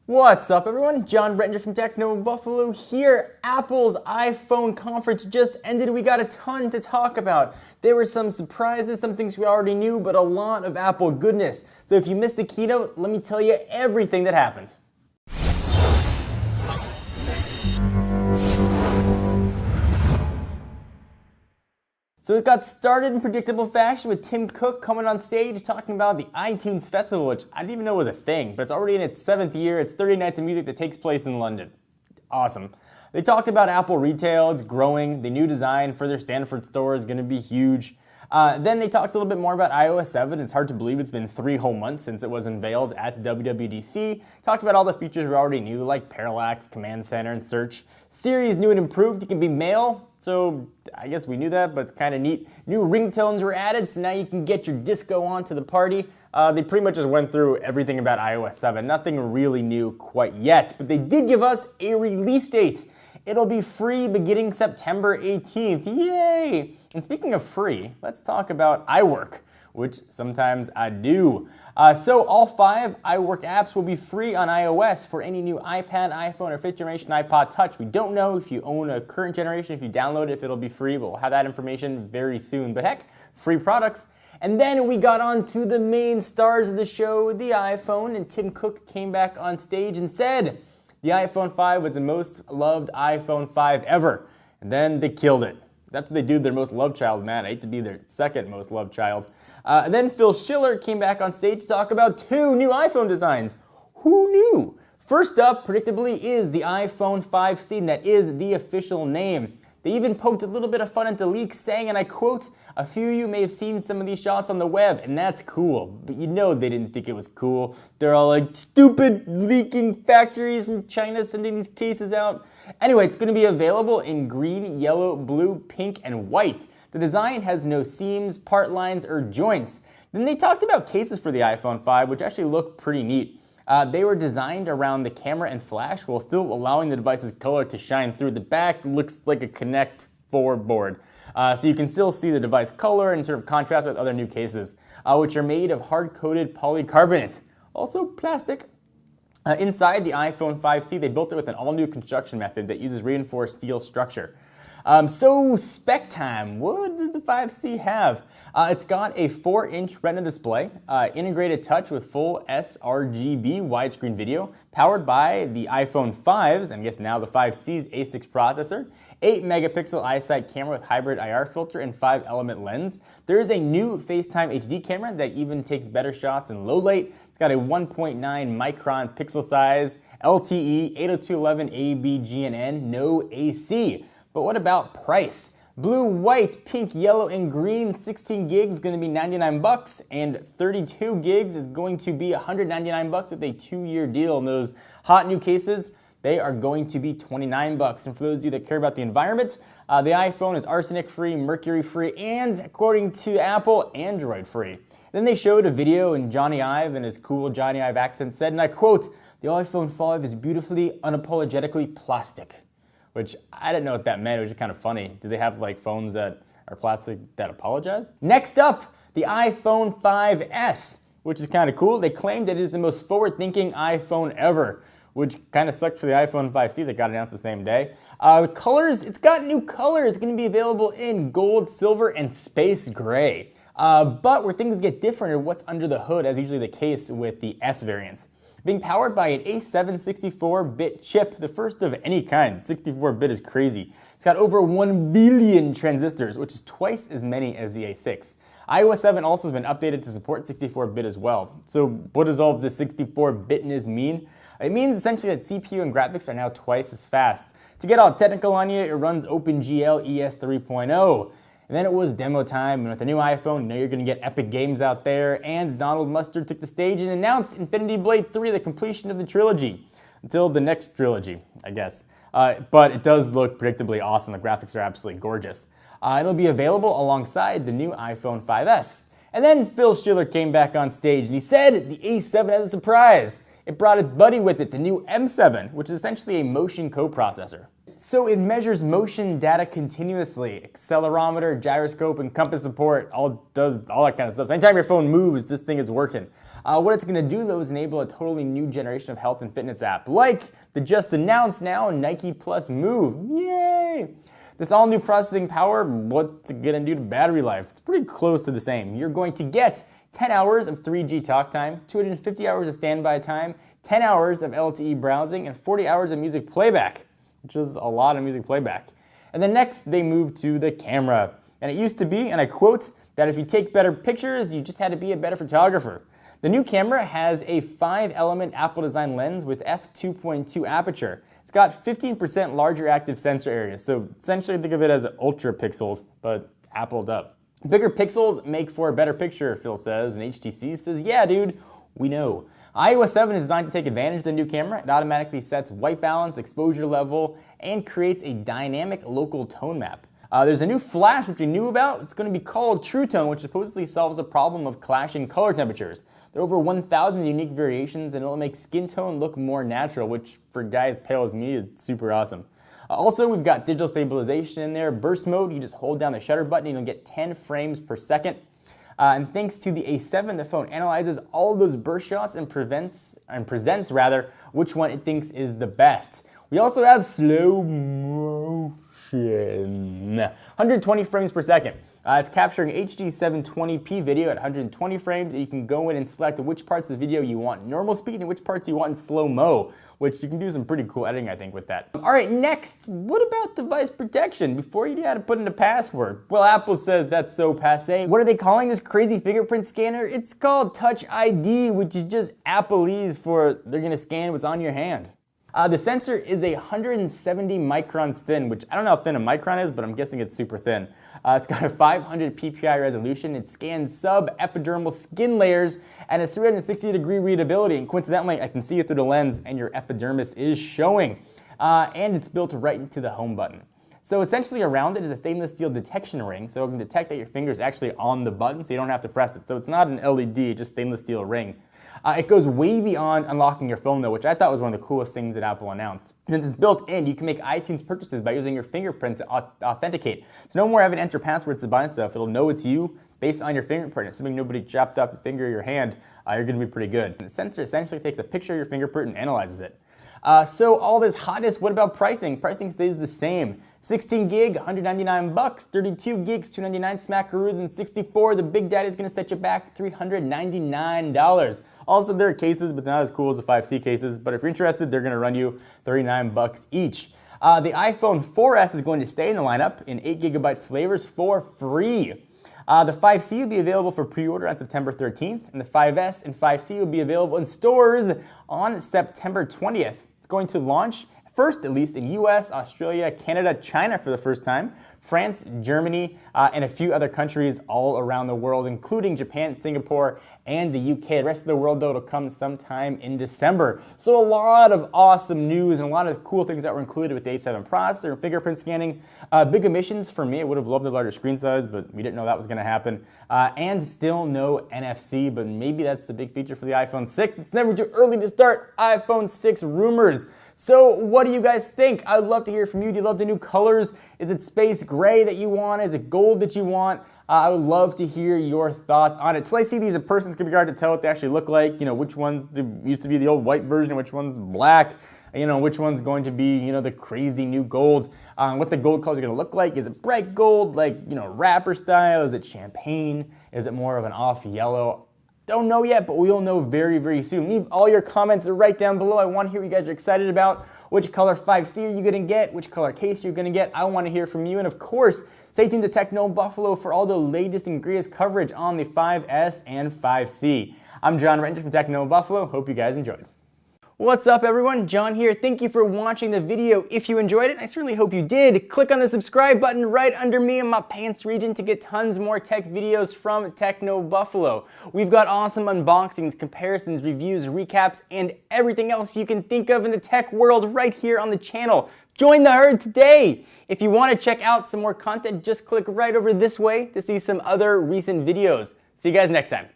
What's up, everyone? John Brettinger from Techno Buffalo here. Apple's iPhone conference just ended. We got a ton to talk about. There were some surprises, some things we already knew, but a lot of Apple goodness. So if you missed the keynote, let me tell you everything that happened. So it got started in predictable fashion with Tim Cook coming on stage talking about the iTunes Festival, which I didn't even know was a thing, but it's already in its 7th year. It's 30 nights of music that takes place in London. Awesome. They talked about Apple retail, it's growing, the new design for their Stanford store is going to be huge. Then they talked a little bit more about iOS 7. It's hard to believe it's been 3 whole months since it was unveiled at WWDC. Talked about all the features we already knew, like Parallax, Command Center, and Search. Siri is new and improved. You can be male, so I guess we knew that, but it's kind of neat. New ringtones were added, so now you can get your disco on to the party. They pretty much just went through everything about iOS 7. Nothing really new quite yet, but they did give us a release date. It'll be free beginning September 18th. Yay! And speaking of free, let's talk about iWork, which sometimes I do. So all 5 iWork apps will be free on iOS for any new iPad, iPhone, or 5th generation iPod Touch. We don't know if you own a current generation, if you download it, if it'll be free, but we'll have that information very soon. But heck, free products. And then we got on to the main stars of the show, the iPhone, and Tim Cook came back on stage and said the iPhone 5 was the most loved iPhone 5 ever. And then they killed it. That's what they do to their most loved child. Man, I hate to be their second most loved child. And then Phil Schiller came back on stage to talk about 2 new iPhone designs. Who knew? First up, predictably, is the iPhone 5C, and that is the official name. They even poked a little bit of fun at the leak, saying, and I quote, "A few of you may have seen some of these shots on the web, and that's cool." But you know they didn't think it was cool. They're all like, stupid leaking factories from China sending these cases out. Anyway, it's going to be available in green, yellow, blue, pink, and white. The design has no seams, part lines, or joints. Then they talked about cases for the iPhone 5, which actually look pretty neat. They were designed around the camera and flash while still allowing the device's color to shine through. The back looks like a Connect 4 board. So you can still see the device color and sort of contrast with other new cases, which are made of hard-coated polycarbonate, also plastic. Inside the iPhone 5C, they built it with an all-new construction method that uses reinforced steel structure. So spec time, what does the 5C have? It's got a 4-inch Retina display, integrated touch with full sRGB widescreen video, powered by the iPhone 5's, and I guess now the 5C's A6 processor, 8-megapixel iSight camera with hybrid IR filter and 5-element lens. There is a new FaceTime HD camera that even takes better shots in low light. It's got a 1.9 micron pixel size, LTE, 802.11 ABGNN, no AC. But what about price? Blue, white, pink, yellow, and green, 16 gigs is going to be $99, and 32 gigs is going to be $199 with a 2-year deal. And those hot new cases, they are going to be $29. And for those of you that care about the environment, the iPhone is arsenic-free, mercury-free, and according to Apple, Android-free. Then they showed a video, and Johnny Ive, in his cool Johnny Ive accent, said, and I quote, "The iPhone 5 is beautifully, unapologetically plastic." Which I didn't know what that meant. It was just kind of funny. Do they have like phones that are plastic that apologize? Next up, the iPhone 5S, which is kind of cool. They claimed it is the most forward-thinking iPhone ever, which kind of sucked for the iPhone 5C that got announced the same day. Colors, it's got new colors. It's going to be available in gold, silver, and space gray. But where things get different are what's under the hood, as usually the case with the S variants. Being powered by an A7 64-bit chip, the first of any kind. 64-bit is crazy. It's got over 1 billion transistors, which is twice as many as the A6. iOS 7 also has been updated to support 64-bit as well. So what does all this 64-bitness mean? It means essentially that CPU and graphics are now twice as fast. To get all technical on you, it runs OpenGL ES 3.0. And then it was demo time, and with the new iPhone, you know you're going to get epic games out there, and Donald Mustard took the stage and announced Infinity Blade 3, the completion of the trilogy. Until the next trilogy, I guess. But it does look predictably awesome. The graphics are absolutely gorgeous. It'll be available alongside the new iPhone 5S. And then Phil Schiller came back on stage, and he said the A7 has a surprise. It brought its buddy with it, the new M7, which is essentially a motion coprocessor. So it measures motion data continuously. Accelerometer, gyroscope, and compass support, all does all that kind of stuff. So anytime your phone moves, this thing is working. What it's going to do, though, is enable a totally new generation of health and fitness app, like the just announced now Nike Plus Move. Yay! This all-new processing power, what's it going to do to battery life? It's pretty close to the same. You're going to get 10 hours of 3G talk time, 250 hours of standby time, 10 hours of LTE browsing, and 40 hours of music playback, which is a lot of music playback. And then next, they moved to the camera. And it used to be, and I quote, that if you take better pictures, you just had to be a better photographer. The new camera has a 5-element Apple design lens with f2.2 aperture. It's got 15% larger active sensor area, so essentially think of it as ultra pixels, but appled up. Bigger pixels make for a better picture, Phil says, and HTC says, yeah, dude, we know. iOS 7 is designed to take advantage of the new camera. It automatically sets white balance, exposure level, and creates a dynamic local tone map. There's a new flash which we knew about. It's going to be called True Tone, which supposedly solves a problem of clashing color temperatures. There are over 1,000 unique variations, and it'll make skin tone look more natural, which for guys pale as me is super awesome. Also, we've got digital stabilization in there. Burst mode, you just hold down the shutter button and you'll get 10 frames per second. And thanks to the A7, the phone analyzes all of those burst shots and presents which one it thinks is the best. We also have slow motion, 120 frames per second. It's capturing HD 720p video at 120 frames, and you can go in and select which parts of the video you want normal speed and which parts you want in slow-mo, which you can do some pretty cool editing, I think, with that. All right, next, what about device protection? Before you had to put in a password. Well, Apple says that's so passé. What are they calling this crazy fingerprint scanner? It's called Touch ID, which is just Appleese for they're gonna scan what's on your hand. The sensor is 170 microns thin, which I don't know how thin a micron is, but I'm guessing it's super thin. It's got a 500 ppi resolution. It scans sub-epidermal skin layers and a 360-degree readability. And coincidentally, I can see it through the lens, and your epidermis is showing. And it's built right into the home button. So essentially around it is a stainless steel detection ring, so it can detect that your finger is actually on the button, so you don't have to press it. So it's not an LED, just stainless steel ring. It goes way beyond unlocking your phone though, which I thought was one of the coolest things that Apple announced. Since it's built in, you can make iTunes purchases by using your fingerprint to authenticate. So no more having to enter passwords to buy stuff. It'll know it's you based on your fingerprint. Assuming nobody chopped up your finger or your hand, you're gonna be pretty good. And the sensor essentially takes a picture of your fingerprint and analyzes it. So all this hotness, what about pricing? Pricing stays the same. 16 gig, $199, 32 gigs, $299, smackaroos, and 64, the Big Daddy is going to set you back $399. Also, there are cases, but they're not as cool as the 5C cases, but if you're interested, they're going to run you $39 each. The iPhone 4S is going to stay in the lineup in 8GB flavors for free. The 5C will be available for pre-order on September 13th, and the 5S and 5C will be available in stores on September 20th. It's going to launch first, at least, in US, Australia, Canada, China for the first time, France, Germany, and a few other countries all around the world, including Japan, Singapore, and the UK. The rest of the world, though, will come sometime in December. So a lot of awesome news and a lot of cool things that were included with the A7 processor and fingerprint scanning. Big omissions for me. I would have loved a larger screen size, but we didn't know that was going to happen. And still no NFC, but maybe that's the big feature for the iPhone 6. It's never too early to start iPhone 6 rumors. So what do you guys think? I'd love to hear from you. Do you love the new colors? Is it space gray that you want? Is it gold that you want? I would love to hear your thoughts on it. Till I see these in person, it's going to be hard to tell what they actually look like. You know, which ones used to be the old white version, which one's black. You know, which one's going to be, you know, the crazy new gold. What the gold colors are going to look like. Is it bright gold, like, you know, wrapper style? Is it champagne? Is it more of an off yellow? Don't know yet, but we'll know very, very soon. Leave all your comments right down below. I want to hear what you guys are excited about. Which color 5C are you going to get? Which color case you're going to get? I want to hear from you. And of course, stay tuned to Techno Buffalo for all the latest and greatest coverage on the 5S and 5C. I'm John Renter from Techno Buffalo. Hope you guys enjoyed. What's up, everyone? John here. Thank you for watching the video. If you enjoyed it, I certainly hope you did. Click on the subscribe button right under me in my pants region to get tons more tech videos from Techno Buffalo. We've got awesome unboxings, comparisons, reviews, recaps, and everything else you can think of in the tech world right here on the channel. Join the herd today! If you want to check out some more content, just click right over this way to see some other recent videos. See you guys next time.